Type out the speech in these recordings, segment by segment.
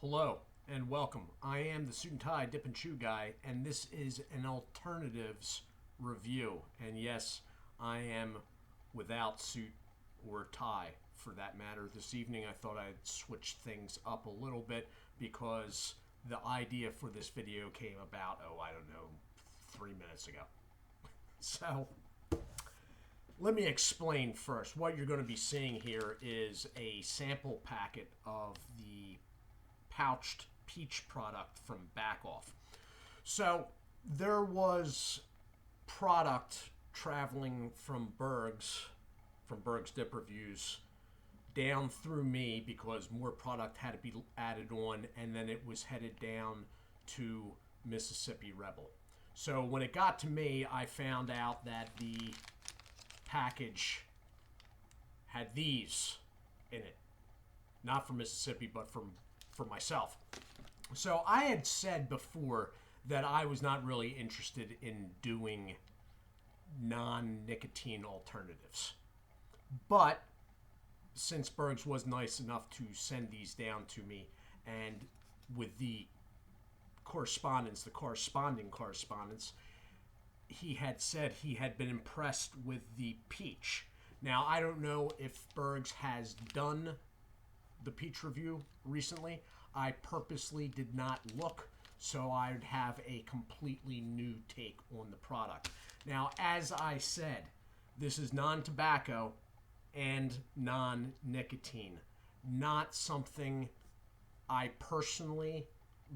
Hello and welcome. I am the Suit&Tie Dip&Chew Guy, and this is an alternatives review. And yes, I am without suit or tie for that matter. This evening I thought I'd switch things up a little bit because the idea for this video came about, I don't know, 3 minutes ago. So let me explain first. What you're going to be seeing here is a sample packet of the pouched peach product from BACCOFF. So there was product traveling from Berg's Dip Reviews down through me because more product had to be added on, and then it was headed down to Mississippi Rebel. So when it got to me, I found out that the package had these in it. Not from Mississippi, but for myself. So I had said before that I was not really interested in doing non-nicotine alternatives. But since Berg's was nice enough to send these down to me, and with the corresponding correspondence, he had said he had been impressed with the peach. Now, I don't know if Berg's has done the peach review recently. I purposely did not look, so I'd have a completely new take on the product. Now, as I said, this is non-tobacco and non-nicotine. Not something I personally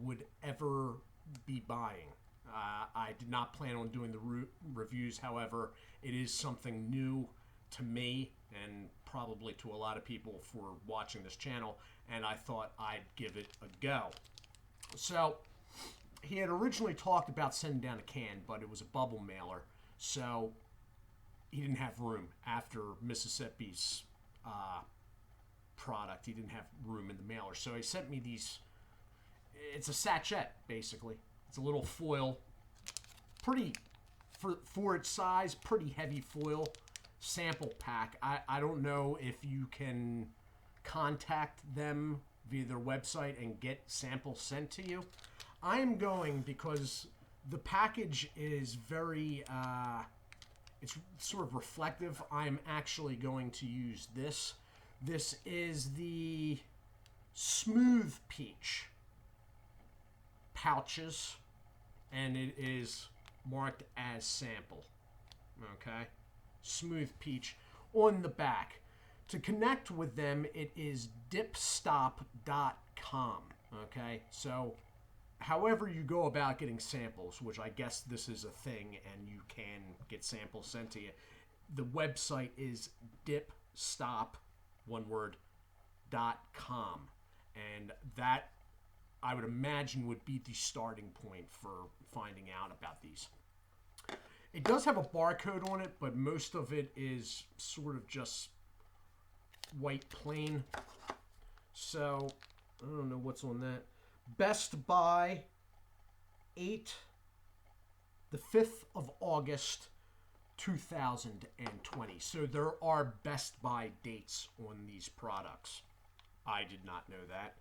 would ever be buying. I did not plan on doing the reviews. However, it is something new to me and probably to a lot of people for watching this channel, and I thought I'd give it a go. So he had originally talked about sending down a can, but it was a bubble mailer, so he didn't have room after Mississippi's product. He didn't have room in the mailer, so he sent me these. It's a sachet, basically. It's a little foil, pretty for its size, pretty heavy foil sample pack. I don't know if you can contact them via their website and get samples sent to you. I am going, because the package is very it's sort of reflective, I'm actually going to use this. This is the Smooth Peach pouches, and it is marked as sample. Okay, Smooth Peach on the back. To connect with them, it is dipstop.com. Okay, so however you go about getting samples, which I guess this is a thing and you can get samples sent to you, the website is dipstop, one word, .com, and that, I would imagine, would be the starting point for finding out about these. It does have a barcode on it, but most of it is sort of just white plain. So I don't know what's on that. Best by the 5th of August 2020. So there are Best By dates on these products. I did not know that.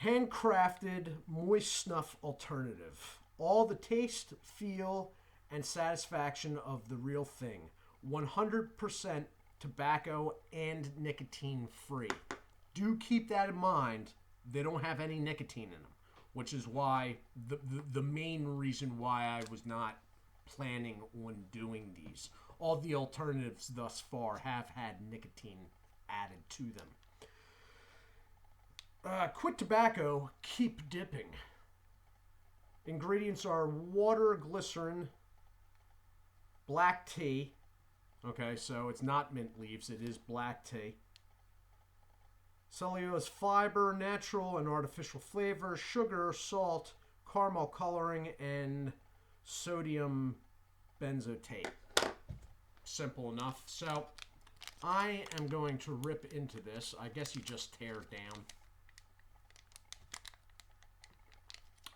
Handcrafted moist snuff alternative. All the taste, feel, and satisfaction of the real thing. 100% tobacco and nicotine free. Do keep that in mind. They don't have any nicotine in them, which is why the main reason why I was not planning on doing these. All the alternatives thus far have had nicotine added to them. Quit tobacco, keep dipping. Ingredients are water, glycerin, black tea. Okay, so it's not mint leaves, it is black tea. Cellulose fiber, natural and artificial flavor, sugar, salt, caramel coloring, and sodium benzoate. Simple enough. So I am going to rip into this. I guess you just tear down.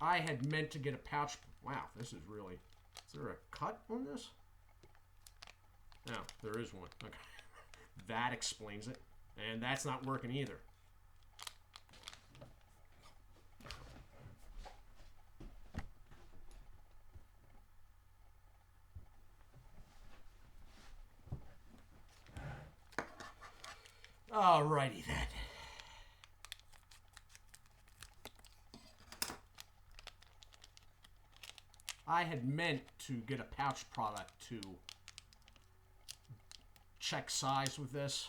I had meant to get a pouch. Wow, this is really... Is there a cut on this? No, there is one. Okay. That explains it. And that's not working either. Alrighty then. I had meant to get a pouch product to check size with this,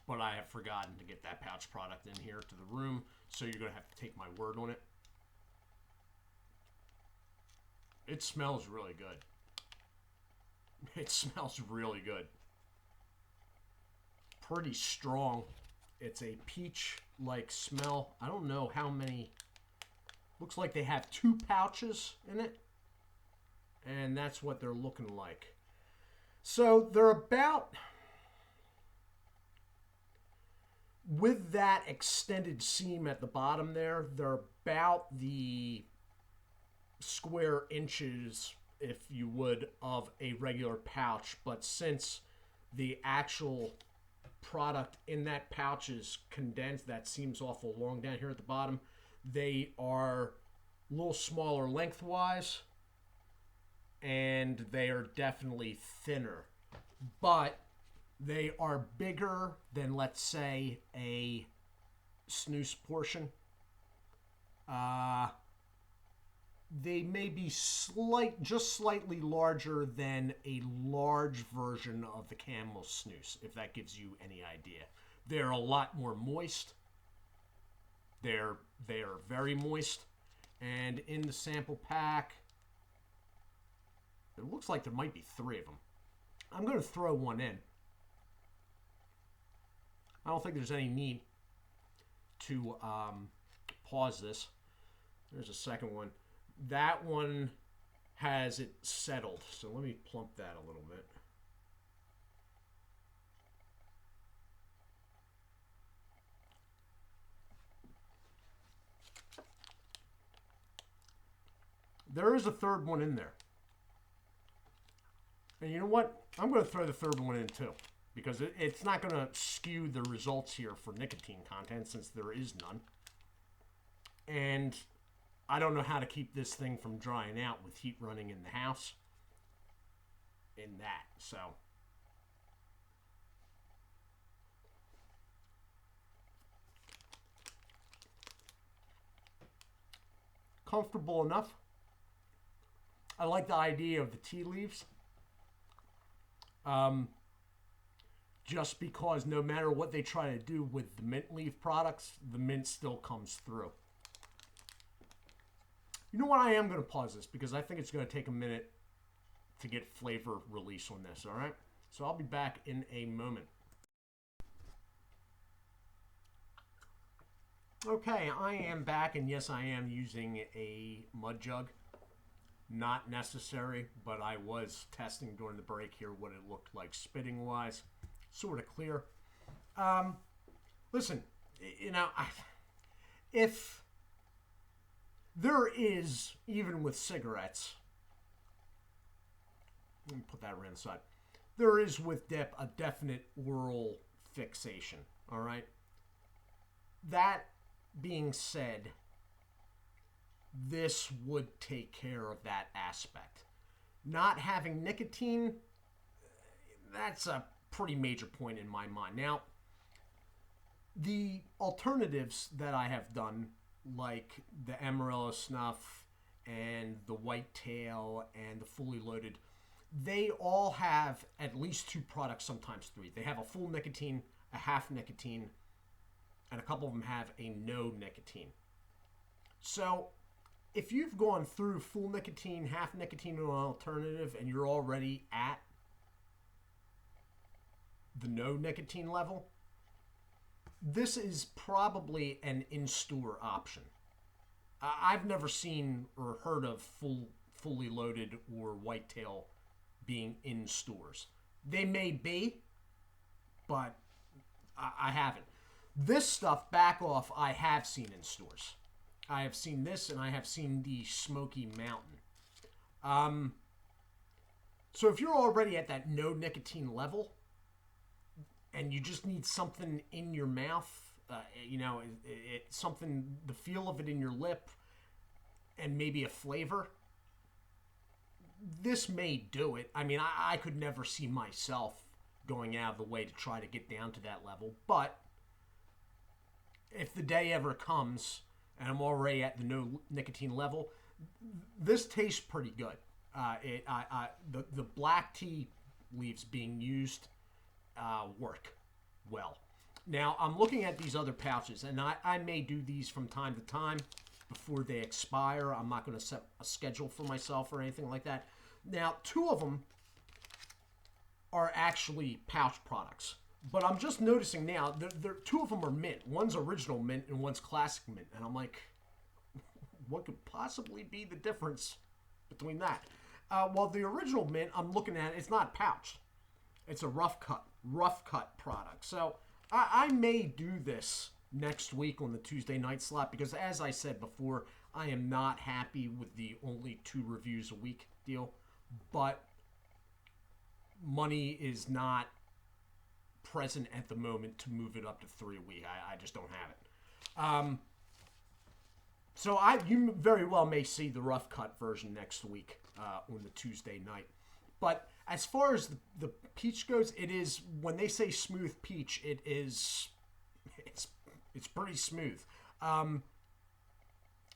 but I have forgotten to get that pouch product in here to the room, so you're going to have to take my word on it. It smells really good. It smells really good. Pretty strong. It's a peach-like smell. I don't know how many. Looks like they have 2 pouches in it. And that's what they're looking like. So they're about, with that extended seam at the bottom there, they're about the square inches, if you would, of a regular pouch. But since the actual product in that pouch is condensed, that seems awful long down here at the bottom, they are a little smaller lengthwise, and they are definitely thinner, but they are bigger than, let's say, a snooze portion. They may be just slightly larger than a large version of the camel snooze, if that gives you any idea. They're a lot more moist. They are very moist, and in the sample pack, it looks like there might be 3 of them. I'm going to throw one in. I don't think there's any need to pause this. There's a second one. That one has it settled, so let me plump that a little bit. There is a third one in there. And you know what? I'm going to throw the third one in too, because it's not going to skew the results here for nicotine content, since there is none. And I don't know how to keep this thing from drying out with heat running in the house. In that, so. Comfortable enough. I like the idea of the tea leaves. Just because no matter what they try to do with the mint leaf products, the mint still comes through. You know what? I am going to pause this because I think it's going to take a minute to get flavor release on this, all right? So I'll be back in a moment. Okay, I am back, and yes, I am using a mud jug. Not necessary, but I was testing during the break here what it looked like spitting-wise. Sort of clear. Listen, you know, if there is, even with cigarettes, let me put that around the side. There is with dip a definite oral fixation, all right? That being said, this would take care of that aspect. Not having nicotine, that's a pretty major point in my mind. Now, the alternatives that I have done, like the Amarillo Snuff and the Whitetail and the Fully Loaded, they all have at least 2 products, sometimes 3. They have a full nicotine, a half nicotine, and a couple of them have a no nicotine. So if you've gone through full nicotine, half nicotine, or an alternative, and you're already at the no nicotine level, this is probably an in-store option. I've never seen or heard of Fully Loaded or Whitetail being in stores. They may be, but I haven't. This stuff, BACCOFF, I have seen in stores. I have seen this, and I have seen the Smoky Mountain. So if you're already at that no nicotine level, and you just need something in your mouth, you know, something, the feel of it in your lip, and maybe a flavor, this may do it. I mean, I could never see myself going out of the way to try to get down to that level, but if the day ever comes and I'm already at the no nicotine level, this tastes pretty good. The black tea leaves being used work well. Now, I'm looking at these other pouches, and I may do these from time to time before they expire. I'm not going to set a schedule for myself or anything like that. Now, 2 of them are actually pouch products. But I'm just noticing now, 2 of them are mint. One's original mint and one's classic mint. And I'm like, what could possibly be the difference between that? Well, the original mint, I'm looking at, it's not pouched. It's a rough cut product. So I may do this next week on the Tuesday night slot because, as I said before, I am not happy with the only 2 reviews a week deal. But money is not present at the moment to move it up to 3 a week. I just don't have it. So you very well may see the rough cut version next week on the Tuesday night. But as far as the peach goes, it is, when they say smooth peach, it's pretty smooth. Now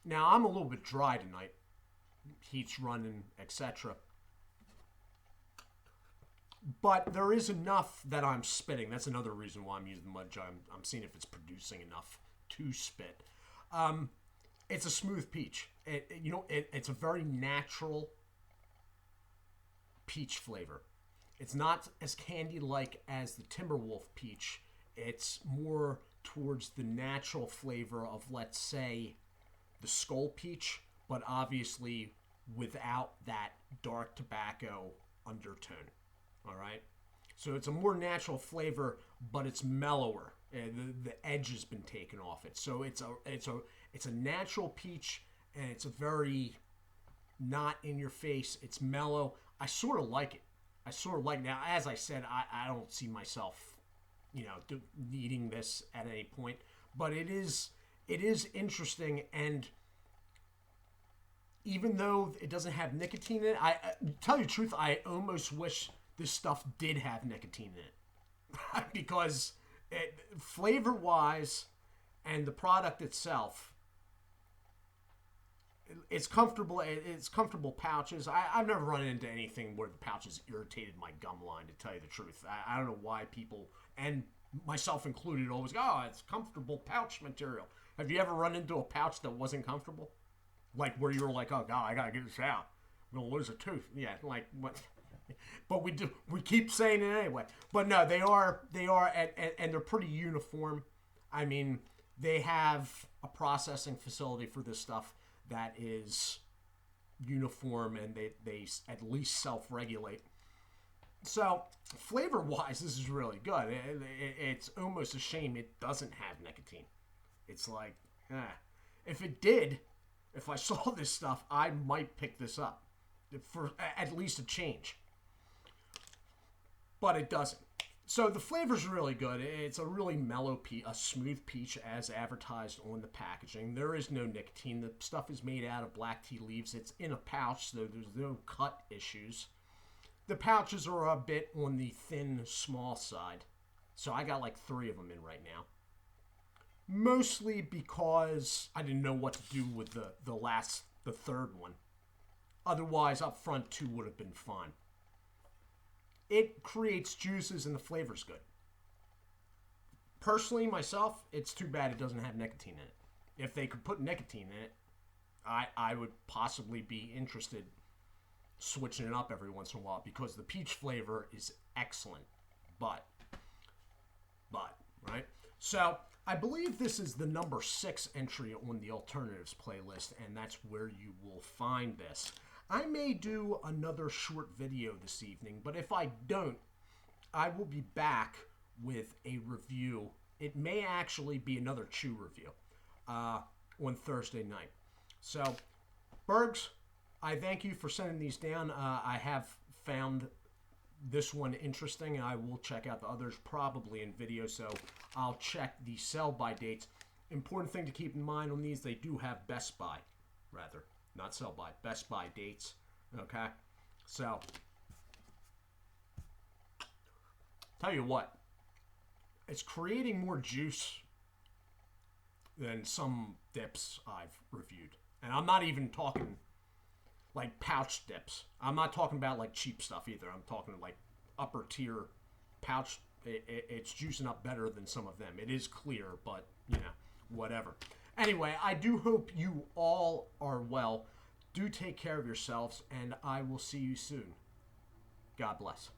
I'm a little bit dry tonight, heat's running, etc. But there is enough that I'm spitting. That's another reason why I'm using the mud jar. I'm seeing if it's producing enough to spit. It's a smooth peach. It's a very natural peach flavor. It's not as candy-like as the Timberwolf peach. It's more towards the natural flavor of, let's say, the Skull peach, but obviously without that dark tobacco undertone. All right, so it's a more natural flavor, but it's mellower. The edge has been taken off it, so it's a natural peach, and it's a very not in your face. It's mellow. I sort of like it. Now, as I said, I don't see myself, needing this at any point, but it is interesting. And even though it doesn't have nicotine in it, I tell you the truth, I almost wish this stuff did have nicotine in it because flavor-wise and the product itself, it's comfortable. It's comfortable pouches. I've never run into anything where the pouches irritated my gum line, to tell you the truth. I don't know why people, and myself included, always go, oh, it's comfortable pouch material. Have you ever run into a pouch that wasn't comfortable? Like where you were like, oh, God, I got to get this out. I'm going to lose a tooth. Yeah, like what? But we keep saying it anyway. But no, they are, and they're pretty uniform. I mean, they have a processing facility for this stuff that is uniform, and they at least self-regulate. So flavor-wise, this is really good. It's almost a shame it doesn't have nicotine. It's like, if it did, if I saw this stuff, I might pick this up for at least a change. But it doesn't. So the flavor's really good. It's a really mellow a smooth peach as advertised on the packaging. There is no nicotine. The stuff is made out of black tea leaves. It's in a pouch, so there's no cut issues. The pouches are a bit on the thin, small side. So I got like 3 of them in right now. Mostly because I didn't know what to do with the third one. Otherwise, up front, 2 would have been fine. It creates juices and the flavor's good. Personally, myself, it's too bad it doesn't have nicotine in it. If they could put nicotine in it, I would possibly be interested switching it up every once in a while because the peach flavor is excellent. But, right? So, I believe this is the number 6 entry on the alternatives playlist, and that's where you will find this. I may do another short video this evening, but if I don't, I will be back with a review. It may actually be another Chew review on Thursday night. So, Bergs, I thank you for sending these down. I have found this one interesting. I will check out the others probably in video, so I'll check the sell-by dates. Important thing to keep in mind on these, they do have Best Buy, rather. Not sell-by, Best Buy dates, okay? So, tell you what, it's creating more juice than some dips I've reviewed. And I'm not even talking like pouch dips. I'm not talking about like cheap stuff either. I'm talking like upper tier pouch. It's juicing up better than some of them. It is clear, but whatever. Anyway, I do hope you all are well. Do take care of yourselves, and I will see you soon. God bless.